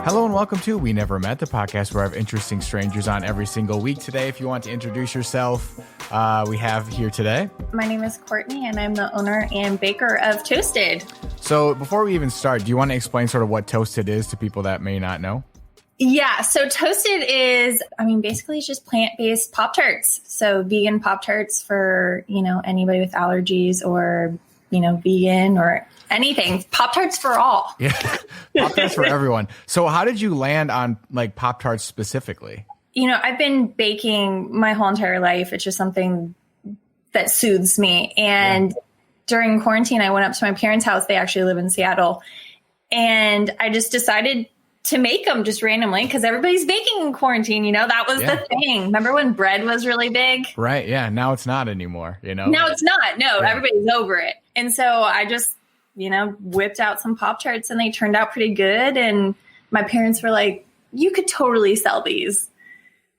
Hello and welcome to We Never Met, the podcast where I have interesting strangers on every single week. Today, if you want to introduce yourself, we have here today. My name is Courtney, and I'm the owner and baker of Toasted. So before we even start, do you want to explain sort of what Toasted is to people that may not know? Yeah, so Toasted is, basically it's just plant-based Pop-Tarts. So vegan Pop-Tarts for, anybody with allergies or, vegan or anything. Pop-Tarts for all. Yeah, Pop-Tarts for everyone. So how did you land on like Pop-Tarts specifically? I've been baking my whole entire life. It's just something that soothes me. And during quarantine, I went up to my parents' house. They actually live in Seattle. And I just decided to make them just randomly because everybody's baking in quarantine. That was the thing. Remember when bread was really big? Right. Yeah. Now it's not anymore. Now it's not. No, everybody's over it. And so I just, whipped out some Pop-Tarts and they turned out pretty good. And my parents were like, you could totally sell these.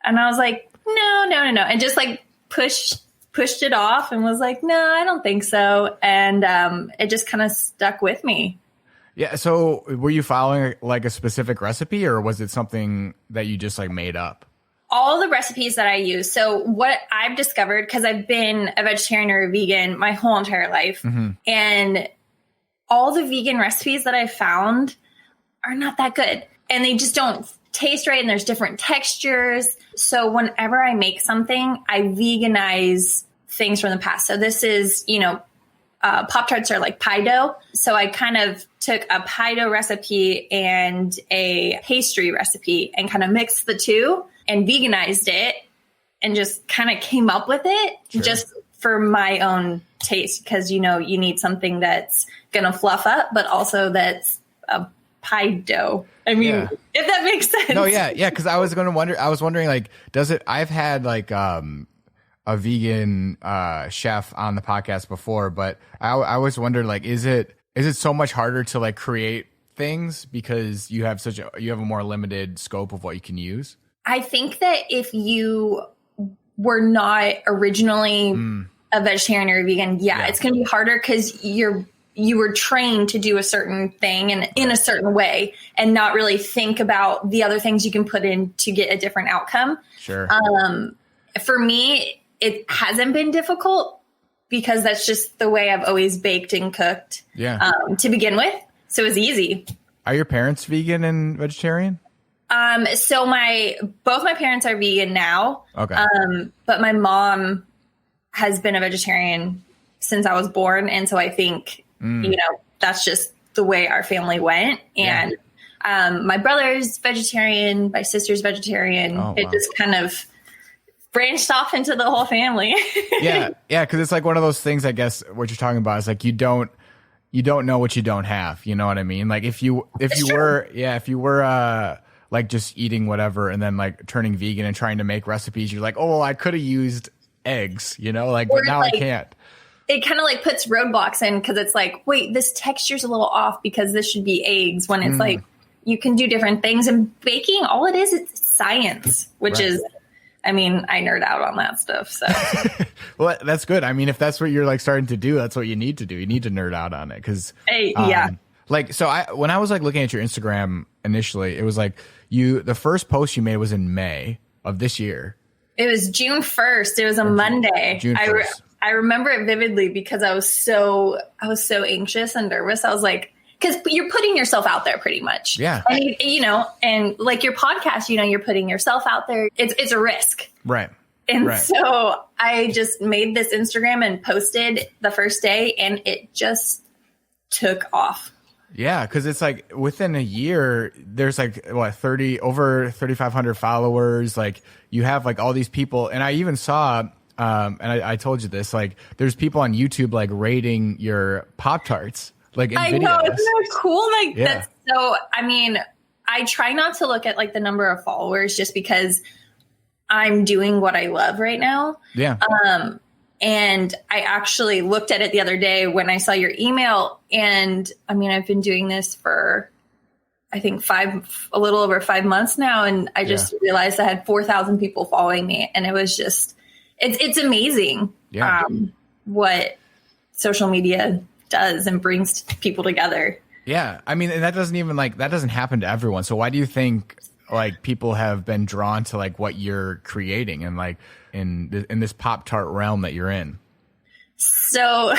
And I was like, no. And just like pushed it off and was like, no, I don't think so. And it just kind of stuck with me. Yeah. So were you following like a specific recipe or was it something that you just like made up? All the recipes that I use. So what I've discovered, because I've been a vegetarian or a vegan my whole entire life, and all the vegan recipes that I found are not that good. And they just don't taste right. And there's different textures. So whenever I make something, I veganize things from the past. So this is, Pop-Tarts are like pie dough. So I kind of took a pie dough recipe and a pastry recipe and kind of mixed the two and veganized it and just kind of came up with it just for my own taste. Because, you need something that's going to fluff up, but also that's a pie dough. If that makes sense. No, yeah. Because I was wondering, like, I've had like, a vegan chef on the podcast before, but I always wondered, like, is it so much harder to like create things because you have a more limited scope of what you can use? I think that if you were not originally a vegetarian or a vegan, it's going to be harder because you were trained to do a certain thing and in a certain way and not really think about the other things you can put in to get a different outcome. Sure. For me, it hasn't been difficult because that's just the way I've always baked and cooked to begin with. So it's easy. Are your parents vegan and vegetarian? So both my parents are vegan now. Okay. But my mom has been a vegetarian since I was born. And so I think, that's just the way our family went. And my brother's vegetarian, my sister's vegetarian. Oh, wow. It just kind of branched off into the whole family. Yeah. Because it's like one of those things, I guess, what you're talking about is like you don't know what you don't have. You know what I mean? Like if you were like just eating whatever and then like turning vegan and trying to make recipes, you're like, oh, well, I could have used eggs, but now I can't. It kind of like puts roadblocks in because it's like, wait, this texture's a little off because this should be eggs when it's like you can do different things. And baking, all it is, it's science, which is, I nerd out on that stuff. So, well, that's good. If that's what you're like starting to do, that's what you need to do. You need to nerd out on it because, when I was like looking at your Instagram initially, it was like the first post you made was in May of this year. It was June 1st. It was a Monday. June 1st. I remember it vividly because I was so anxious and nervous. I was like, because you're putting yourself out there pretty much. Yeah. And, and like your podcast, you're putting yourself out there. It's a risk. Right. And so I just made this Instagram and posted the first day and it just took off. Yeah. Cause it's like within a year, there's like over 3,500 followers. Like you have like all these people. And I even saw, and I told you this, like there's people on YouTube, like rating your Pop-Tarts. Like I videos. know, isn't that cool? Like that's so. I try not to look at like the number of followers just because I'm doing what I love right now. Yeah. And I actually looked at it the other day when I saw your email, and I've been doing this for I think a little over 5 months now, and I just realized I had 4,000 people following me, and it was just it's amazing. What social media does and brings people together. Yeah. I mean, and that doesn't happen to everyone. So why do you think like people have been drawn to like what you're creating and like in this Pop-Tart realm that you're in? So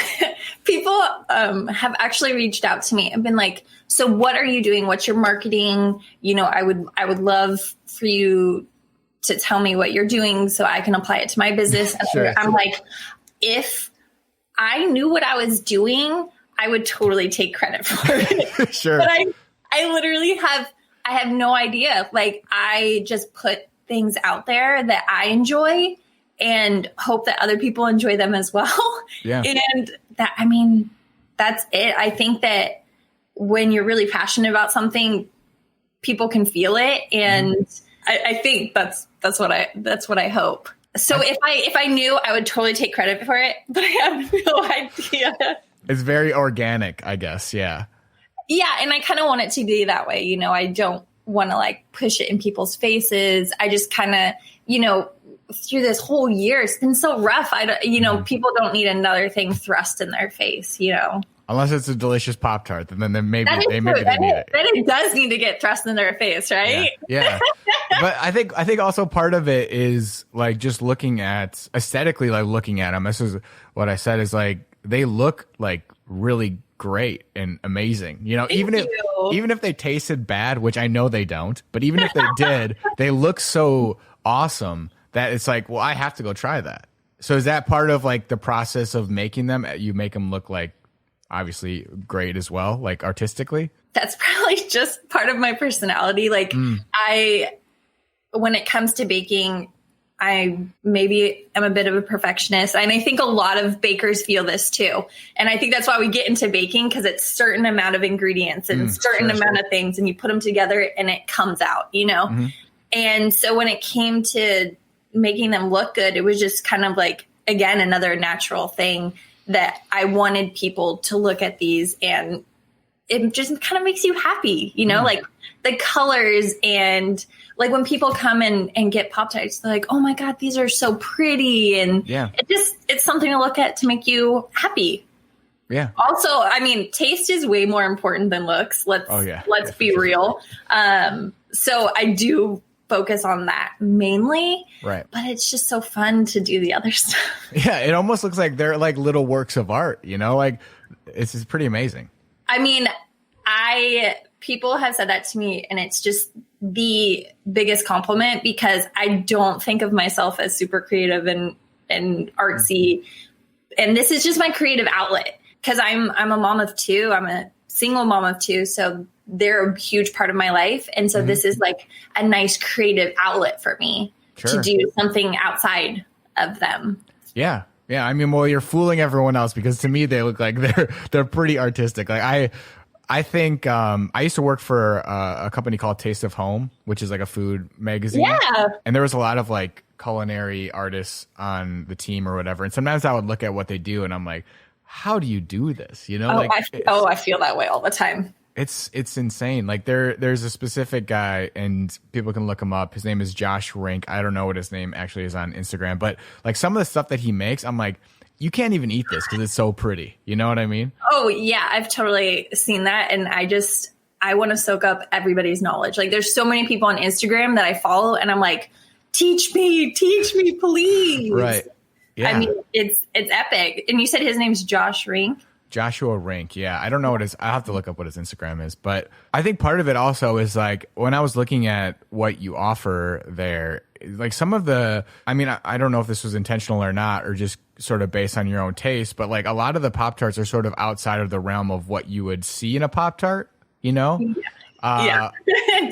people have actually reached out to me and been like, so what are you doing? What's your marketing? I would love for you to tell me what you're doing so I can apply it to my business. And Sure. I'm like, if I knew what I was doing, I would totally take credit for it. Sure. But I literally have no idea. Like, I just put things out there that I enjoy and hope that other people enjoy them as well. Yeah. And that's it. I think that when you're really passionate about something, people can feel it. And I think that's what I hope. So if I knew, I would totally take credit for it, but I have no idea. It's very organic, I guess. Yeah. Yeah. And I kind of want it to be that way. I don't want to like push it in people's faces. I just kind of, through this whole year, it's been so rough. People don't need another thing thrust in their face, Unless it's a delicious Pop-Tart, then maybe they need it. Then it does need to get thrust in their face, right? Yeah. But I think also part of it is like just looking at aesthetically, like looking at them. This is what I said is like they look like really great and amazing. Even if they tasted bad, which I know they don't, but even if they did, they look so awesome that it's like, well, I have to go try that. So is that part of like the process of making them? You make them look like obviously great as well, like artistically? That's probably just part of my personality. Like when it comes to baking, I maybe am a bit of a perfectionist. And I think a lot of bakers feel this too. And I think that's why we get into baking, because it's certain amount of ingredients and certain amount of things, and you put them together and it comes out, Mm-hmm. And so when it came to making them look good, it was just kind of like, again, another natural thing that I wanted people to look at these, and it just kind of makes you happy, like the colors, and like when people come and get Pop-Tarts, they're like, oh my God, these are so pretty. And it's something to look at to make you happy. Yeah. Also, taste is way more important than looks. Let's be real. So I do focus on that mainly, right? But it's just so fun to do the other stuff. Yeah, it almost looks like they're like little works of art, like it's pretty amazing. People have said that to me, and it's just the biggest compliment, because I don't think of myself as super creative and artsy, and this is just my creative outlet, because I'm a mom of two. I'm a single mom of two, so they're a huge part of my life. And so this is like a nice creative outlet for me to do something outside of them. Yeah. Yeah. Well, you're fooling everyone else, because to me, they look like they're pretty artistic. Like I think I used to work for a company called Taste of Home, which is like a food magazine. Yeah. And there was a lot of like culinary artists on the team or whatever. And sometimes I would look at what they do and I'm like, how do you do this? I feel that way all the time. It's insane. Like there's a specific guy, and people can look him up. His name is Josh Rink. I don't know what his name actually is on Instagram, but like some of the stuff that he makes, I'm like, you can't even eat this because it's so pretty. You know what I mean? Oh yeah, I've totally seen that, and I want to soak up everybody's knowledge. Like there's so many people on Instagram that I follow, and I'm like, teach me, please. Right. Yeah. It's epic. And you said his name's Josh Rink. Joshua Rink. Yeah. I don't know I'll have to look up what his Instagram is, but I think part of it also is like when I was looking at what you offer there, like some of I don't know if this was intentional or not, or just sort of based on your own taste, but like a lot of the Pop-Tarts are sort of outside of the realm of what you would see in a Pop-Tart, Yeah,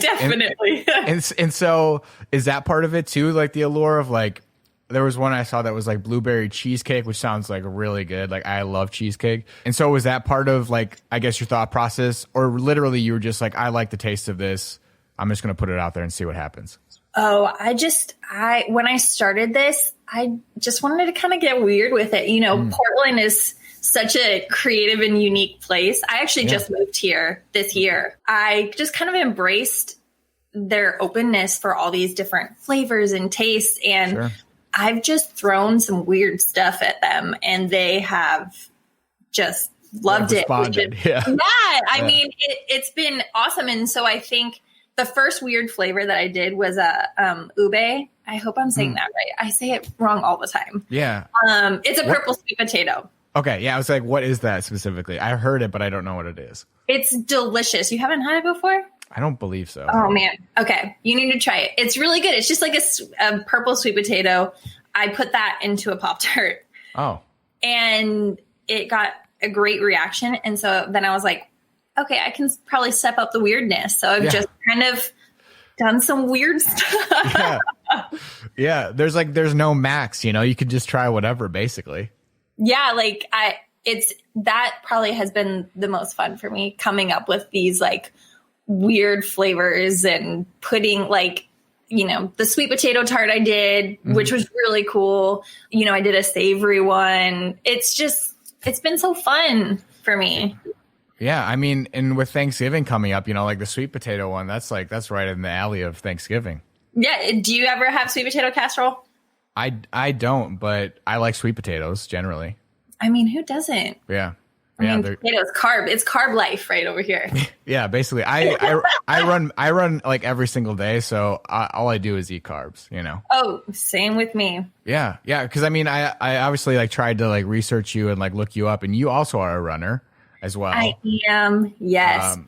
definitely. And so is that part of it too? Like the allure of like, there was one I saw that was like blueberry cheesecake, which sounds like really good. Like I love cheesecake. And so was that part of like, I guess your thought process, or literally you were just like, I like the taste of this, I'm just going to put it out there and see what happens? Oh, when I started this, I just wanted to kind of get weird with it. Portland is such a creative and unique place. I actually just moved here this year. I just kind of embraced their openness for all these different flavors and tastes. And I've just thrown some weird stuff at them, and they have just loved it. Responded. Yeah. I mean, it's been awesome. And so I think the first weird flavor that I did was a ube. I hope I'm saying that right. I say it wrong all the time. Yeah. It's a purple sweet potato. Okay. Yeah. I was like, what is that specifically? I heard it, but I don't know what it is. It's delicious. You haven't had it before? I don't believe so. Oh man. Okay. You need to try it. It's really good. It's just like a purple sweet potato. I put that into a Pop-Tart. Oh. And it got a great reaction. And so then I was like, okay, I can probably step up the weirdness. So I've just kind of done some weird stuff. Yeah. There's no max, you could just try whatever basically. Yeah. Like that probably has been the most fun for me, coming up with these like weird flavors and putting like, the sweet potato tart I did, which was really cool. I did a savory one. It's been so fun for me. Yeah. I mean, and with Thanksgiving coming up, like the sweet potato one, that's right in the alley of Thanksgiving. Yeah. Do you ever have sweet potato casserole? I don't, but I like sweet potatoes generally. I mean, who doesn't? Yeah. I mean, potatoes, carb. It's carb life right over here. Yeah, basically, I run like every single day, so all I do is eat carbs. Oh, same with me. Yeah. Because I mean, I obviously like tried to like research you and like look you up, and you also are a runner as well. I am. Yes,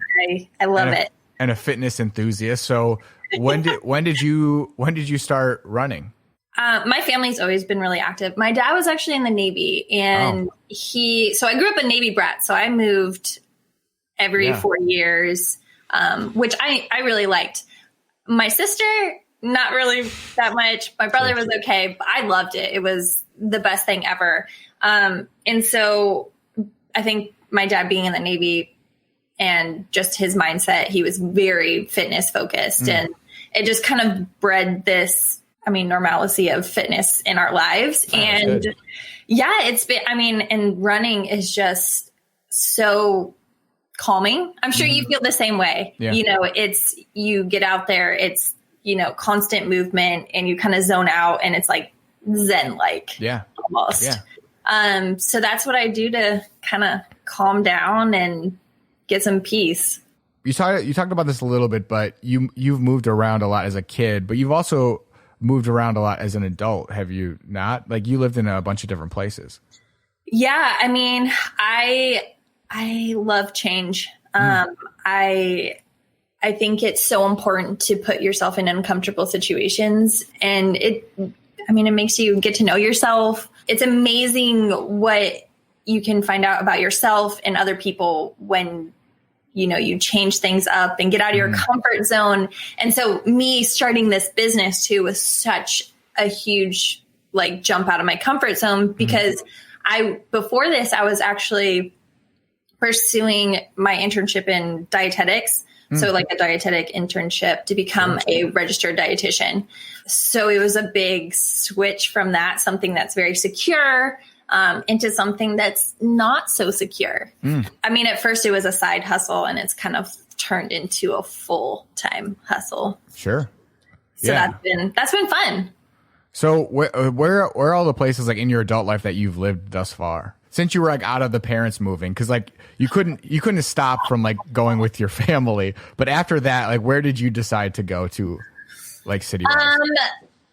I love it. And a fitness enthusiast. So when did you start running? My family's always been really active. My dad was actually in the Navy, and so I grew up a Navy brat. So I moved every 4 years, which I really liked. My sister, not really that much. My brother was okay, but I loved it. It was the best thing ever. And so I think my dad being in the Navy and just his mindset, he was very fitness focused, and it just kind of bred this, normalcy of fitness in our lives. And it's been, and running is just so calming. I'm sure you feel the same way. Yeah. You get out there, it's, constant movement, and you kind of zone out, and it's like Zen-like. Yeah. Almost. Yeah. So that's what I do to kind of calm down and get some peace. You talked about this a little bit, but you've moved around a lot as a kid, but you've also moved around a lot as an adult, have you not? Like, you lived in a bunch of different places. Yeah, I love change. I think it's so important to put yourself in uncomfortable situations, and it makes you get to know yourself. It's amazing what you can find out about yourself and other people when you change things up and get out of your comfort zone. And so me starting this business too was such a huge like jump out of my comfort zone, because before this, I was actually pursuing my internship in dietetics. So like a dietetic internship to become a registered dietitian. So it was a big switch from that, something that's very secure, into something that's not so secure. At first it was a side hustle, and it's kind of turned into a full-time hustle. Sure. So that's been fun. So where are all the places like in your adult life that you've lived thus far? Since you were like out of the parents moving, because like you couldn't stop from like going with your family. But after that, like where did you decide to go to, like city-wise?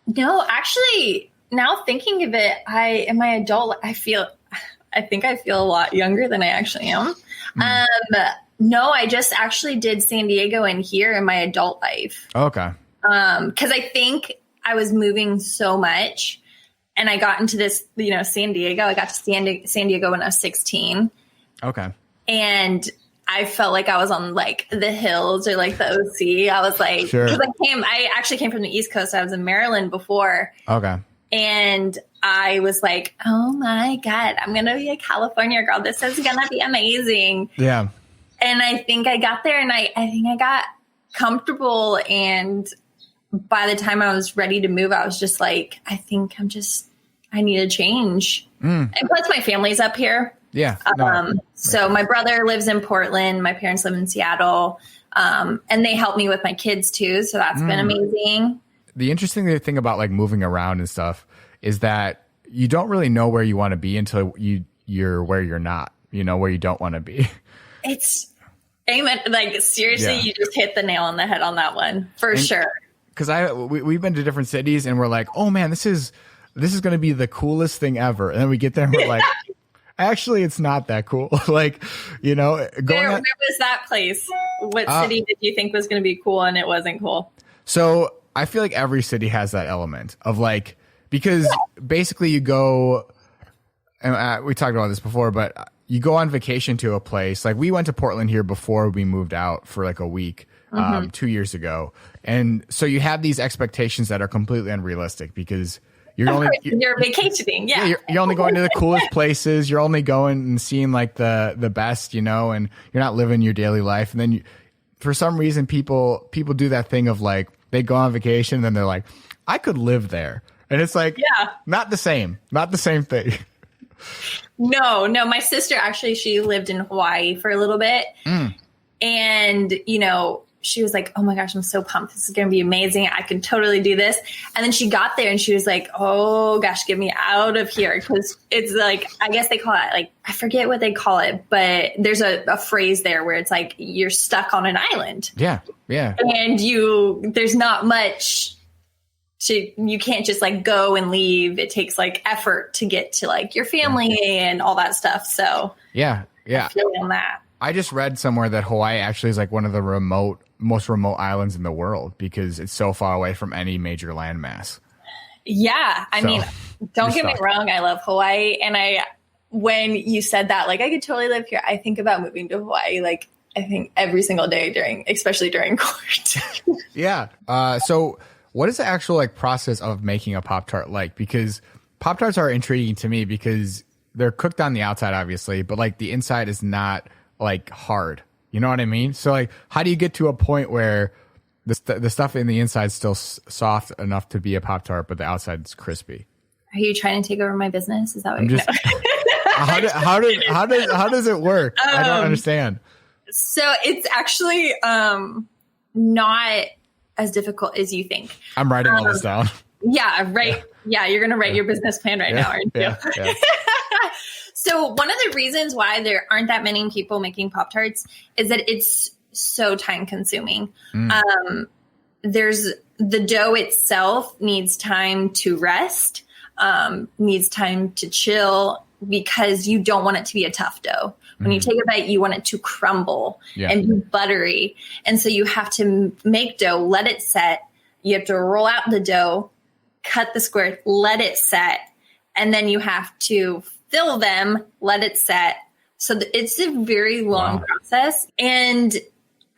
No, actually, now thinking of it, in my adult, I think I feel a lot younger than I actually am. No, I just actually did San Diego and here in my adult life. Okay. Because I think I was moving so much, and I got into this, San Diego. I got to San Diego when I was 16. Okay. And I felt like I was on like the hills or like the OC. I was like, because I actually came from the East Coast. I was in Maryland before. Okay. And I was like, oh my God, I'm going to be a California girl. This is going to be amazing. Yeah. And I think I got there, and I think I got comfortable. And by the time I was ready to move, I was just like, I think I need a change. And plus my family's up here. Yeah. So my brother lives in Portland. My parents live in Seattle. And they help me with my kids too. So that's been amazing. The interesting thing about like moving around and stuff is that you don't really know where you want to be until you're where you're not. you know, where you don't want to be. It's amen. Like seriously, Yeah. you just hit the nail on the head on that one for sure. Because we've been to different cities and we're like, oh man, this is going to be the coolest thing ever. And then we get there and we're like, actually, it's not that cool. Like, you know, where was that place? What city did you think was going to be cool and it wasn't cool? So I feel like every city has that element of like, because basically you go, and we talked about this before, but you go on vacation to a place. Like we went to Portland here before we moved out for like a week 2 years ago. And so you have these expectations that are completely unrealistic because you're vacationing. Yeah. You're only going to the coolest places. You're only going and seeing like the best, you know, and you're not living your daily life. And then for some reason, people do that thing of like, they go on vacation and then they're like, I could live there. And it's like, not the same thing. No, my sister actually, she lived in Hawaii for a little bit. And, you know, she was like, oh my gosh, I'm so pumped. This is going to be amazing. I can totally do this. And then she got there and she was like, oh gosh, get me out of here. Cause it's like, I guess they call it like, I forget what they call it, but there's a phrase there where it's like, you're stuck on an island. Yeah. Yeah. And there's not much you can't just like go and leave. It takes like effort to get to like your family and all that stuff. So yeah. I feel on that. I just read somewhere that Hawaii actually is like one of the most remote islands in the world because it's so far away from any major landmass. Yeah. I mean, don't get me wrong. I love Hawaii. And when you said that, like I could totally live here. I think about moving to Hawaii, like I think every single day especially during court. Yeah. So what is the actual like process of making a Pop-Tart like? Because Pop-Tarts are intriguing to me because they're cooked on the outside, obviously, but like the inside is not like hard. You know what I mean? So like, how do you get to a point where the stuff in the inside is still soft enough to be a Pop-Tart, but the outside is crispy? Are you trying to take over my business? Is that what I'm you're just, how does it work? I don't understand. So it's actually not as difficult as you think. I'm writing all this down. Yeah, right. Yeah, you're going to write your business plan right now, aren't you? Yeah. So one of the reasons why there aren't that many people making Pop-Tarts is that it's so time consuming. There's the dough itself needs time to rest, needs time to chill because you don't want it to be a tough dough. When you take a bite, you want it to crumble and be buttery. And so you have to make dough, let it set. You have to roll out the dough, cut the square, let it set. And then you have to fill them, let it set. So it's a very long process. And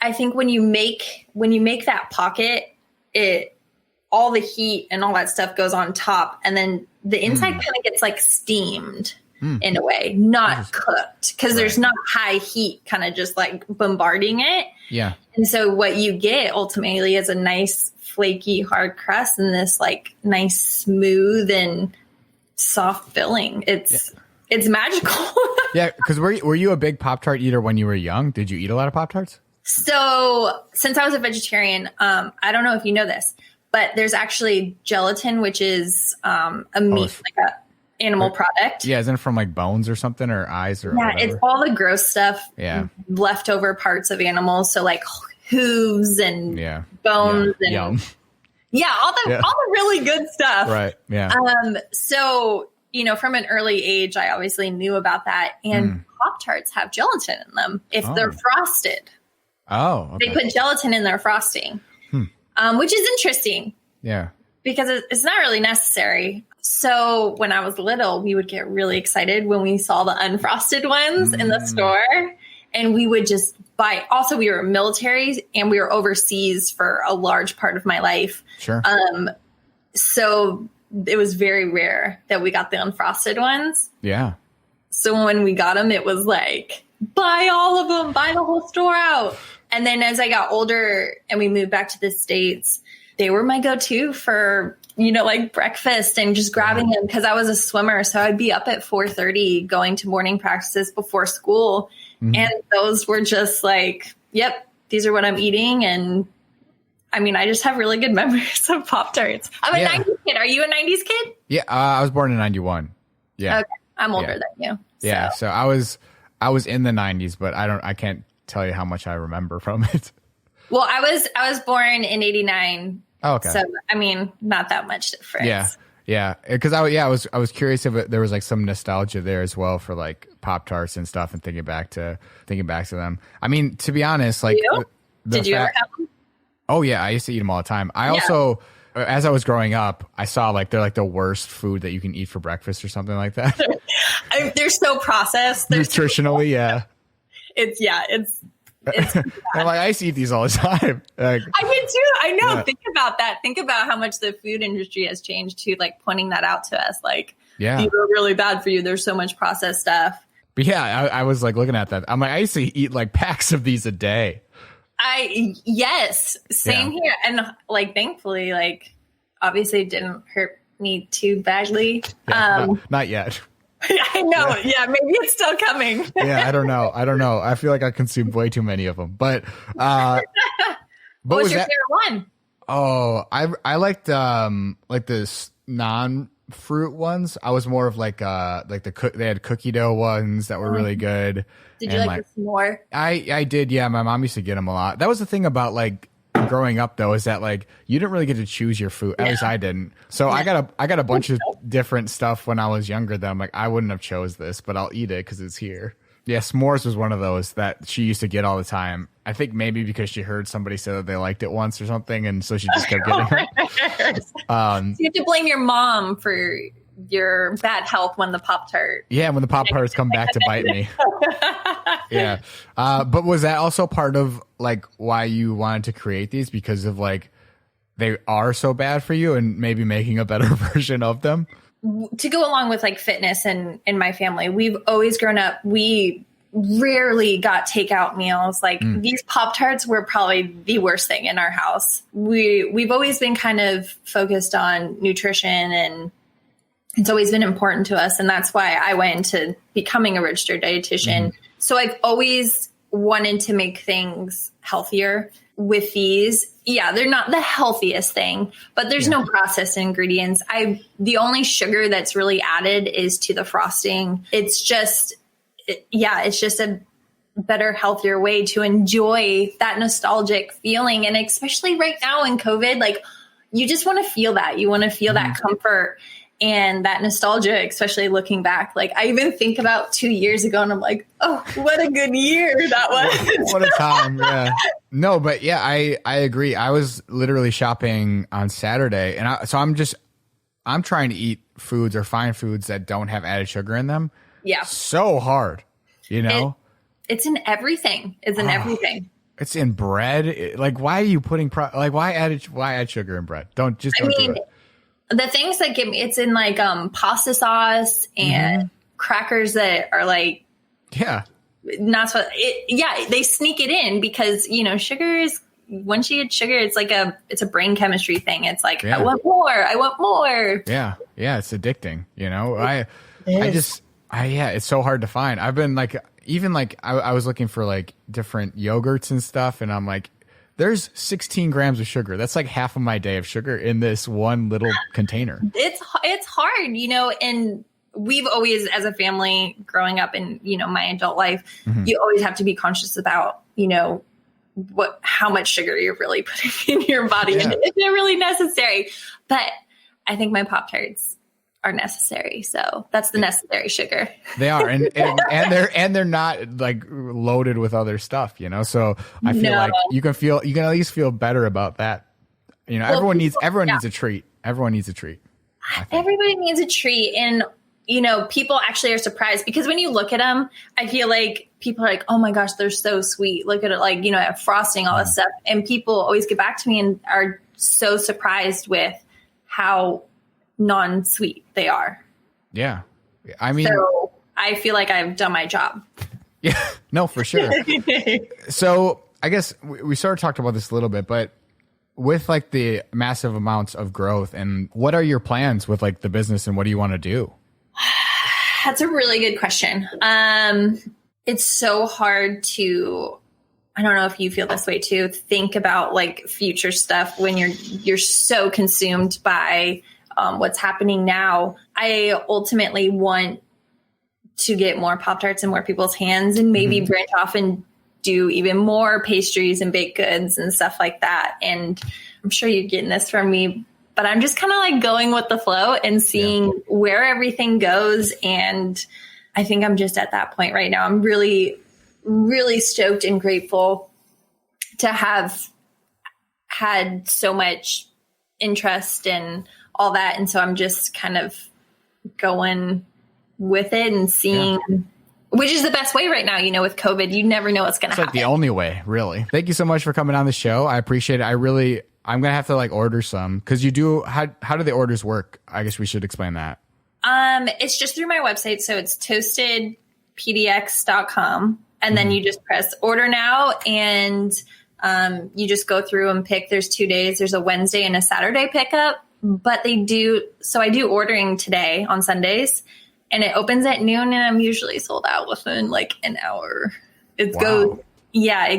I think when you make that pocket, all the heat and all that stuff goes on top. And then the inside kind of gets like steamed. In a way, not cooked, because there's not high heat kind of just like bombarding it. Yeah. And so what you get ultimately is a nice flaky hard crust and this like nice smooth and soft filling. It's magical. Yeah, because were you a big Pop-Tart eater when you were young? Did you eat a lot of Pop-Tarts? So since I was a vegetarian, I don't know if you know this, but there's actually gelatin, which is a meat, like a animal product. Yeah, isn't it from like bones or something or eyes or whatever? It's all the gross stuff. Yeah, leftover parts of animals. So like hooves and bones and all the really good stuff. Right. Yeah. So from an early age, I obviously knew about that. And Pop-Tarts have gelatin in them if they're frosted. Oh, okay. They put gelatin in their frosting, which is interesting. Yeah. Because it's not really necessary. So when I was little, we would get really excited when we saw the unfrosted ones in the store. And we would just buy. Also, we were military and we were overseas for a large part of my life. Sure. So it was very rare that we got the unfrosted ones. Yeah. So when we got them, it was like, buy all of them, buy the whole store out. And then as I got older and we moved back to the States, they were my go-to for, like breakfast and just grabbing them because I was a swimmer. So I'd be up at 4:30 going to morning practices before school. And those were just like, yep, these are what I'm eating. And I mean, I just have really good memories of Pop-Tarts. I'm a 90s kid. Are you a 90s kid? Yeah, I was born in 91. Yeah. Okay. I'm older than you. So. Yeah. So I was I was in the 90s, but I can't tell you how much I remember from it. Well, I was born in 89. Oh, okay. So, I mean, not that much difference. Yeah. Yeah. Cause I was curious if there was like some nostalgia there as well for like Pop-Tarts and stuff and thinking back to them. I mean, to be honest, like, did you ever have them? Oh yeah. I used to eat them all the time. I also, as I was growing up, I saw like they're like the worst food that you can eat for breakfast or something like that. They're so processed. Nutritionally, yeah. It's I'm like, I used to eat these all the time. Like, I did too. I know. Yeah. Think about that. Think about how much the food industry has changed to like pointing that out to us. Like, these are really bad for you. There's so much processed stuff. But yeah, I was like looking at that. I'm like, I used to eat like packs of these a day. Same here. And like, thankfully, like, obviously it didn't hurt me too badly. Yeah, not yet. I know. Yeah, maybe it's still coming. Yeah, I don't know. I feel like I consumed way too many of them. But what was your favorite one? Oh, I liked this non-fruit ones. I was more of like they had cookie dough ones that were really good. Did you like the s'more? I did. Yeah, my mom used to get them a lot. That was the thing about like growing up though, is that like you didn't really get to choose your food. At least I didn't. So I got a bunch of different stuff when I was younger that I'm like, I wouldn't have chose this, but I'll eat it because it's here. Yeah, s'mores was one of those that she used to get all the time. I think maybe because she heard somebody say that they liked it once or something, and so she just kept getting it. So you have to blame your mom for your bad health when the Pop-Tart. Yeah, when the Pop-Tarts come back to bite me. Yeah. But was that also part of like why you wanted to create these, because of like they are so bad for you and maybe making a better version of them? To go along with like fitness and in my family, we've always grown up, we rarely got takeout meals. Like these Pop-Tarts were probably the worst thing in our house. We've always been kind of focused on nutrition, and it's always been important to us. And that's why I went into becoming a registered dietitian. So I've always wanted to make things healthier. With these, they're not the healthiest thing, but there's no processed ingredients. The only sugar that's really added is to the frosting. It's just a better, healthier way to enjoy that nostalgic feeling. And especially right now in COVID, like you just want to feel that. You want to feel that comfort and that nostalgia, especially looking back. Like I even think about 2 years ago and I'm like, oh, what a good year that was. What a time. Yeah. No, but yeah, I agree. I was literally shopping on Saturday, and I'm trying to eat foods or find foods that don't have added sugar in them. Yeah. So hard, you know? It's in everything. It's in everything. It's in bread. Like, why are you putting why add sugar in bread? Don't do it. The things that give me, it's in like pasta sauce and crackers that are like, not so. They sneak it in because sugar is, once you get sugar, it's like it's a brain chemistry thing. It's like I want more. Yeah, it's addicting. It's so hard to find. I've been like, even like I was looking for like different yogurts and stuff, and I'm like, there's 16 grams of sugar. That's like half of my day of sugar in this one little container. It's hard, and we've always, as a family growing up in, my adult life, you always have to be conscious about, how much sugar you're really putting in your body. And is it really necessary? But I think my Pop-Tarts are necessary. So that's the necessary sugar. They are. And they're not like loaded with other stuff, so I feel like you can at least feel better about that. Everyone needs a treat. Everyone needs a treat. Everybody needs a treat. And, people actually are surprised because when you look at them, I feel like people are like, oh my gosh, they're so sweet. Look at it. Like, have frosting, all this stuff. And people always get back to me and are so surprised with how non-sweet they are. Yeah. I mean, so I feel like I've done my job. Yeah, no, for sure. So I guess we sort of talked about this a little bit, but with like the massive amounts of growth, and what are your plans with like the business and what do you want to do? That's a really good question. It's so hard to, I don't know if you feel this way too, think about like future stuff when you're so consumed by what's happening now. I ultimately want to get more Pop-Tarts in more people's hands and maybe branch off and do even more pastries and baked goods and stuff like that. And I'm sure you're getting this from me, but I'm just kind of like going with the flow and seeing where everything goes. And I think I'm just at that point right now. I'm really, really stoked and grateful to have had so much interest and all that. And so I'm just kind of going with it and seeing which is the best way right now. You know, with COVID, you never know what's going to happen. It's like the only way, really. Thank you so much for coming on the show. I appreciate it. I'm going to have to like order some because you do. How do the orders work? I guess we should explain that. It's just through my website. So it's toastedpdx.com. And then you just press order now and you just go through and pick. There's 2 days. There's a Wednesday and a Saturday pickup. But I do ordering today on Sundays. And it opens at noon, and I'm usually sold out within like an hour. It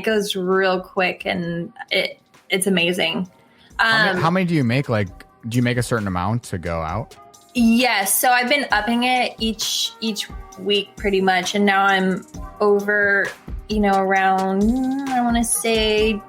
goes real quick, and it's amazing. How many do you make? Like, do you make a certain amount to go out? Yes. So I've been upping it each week pretty much, and now I'm over, around I want to say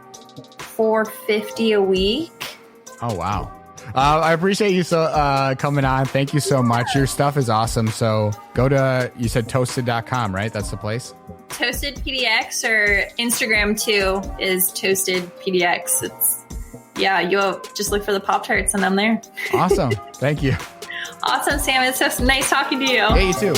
450 a week. Oh wow. I appreciate you coming on. Thank you so much. Your stuff is awesome. So go to, you said toasted.com, right? That's the place? Toasted PDX, or Instagram too is Toasted PDX. You'll just look for the Pop-Tarts and I'm there. Awesome. Thank you. Awesome, Sam. It's so nice talking to you. Hey, you too.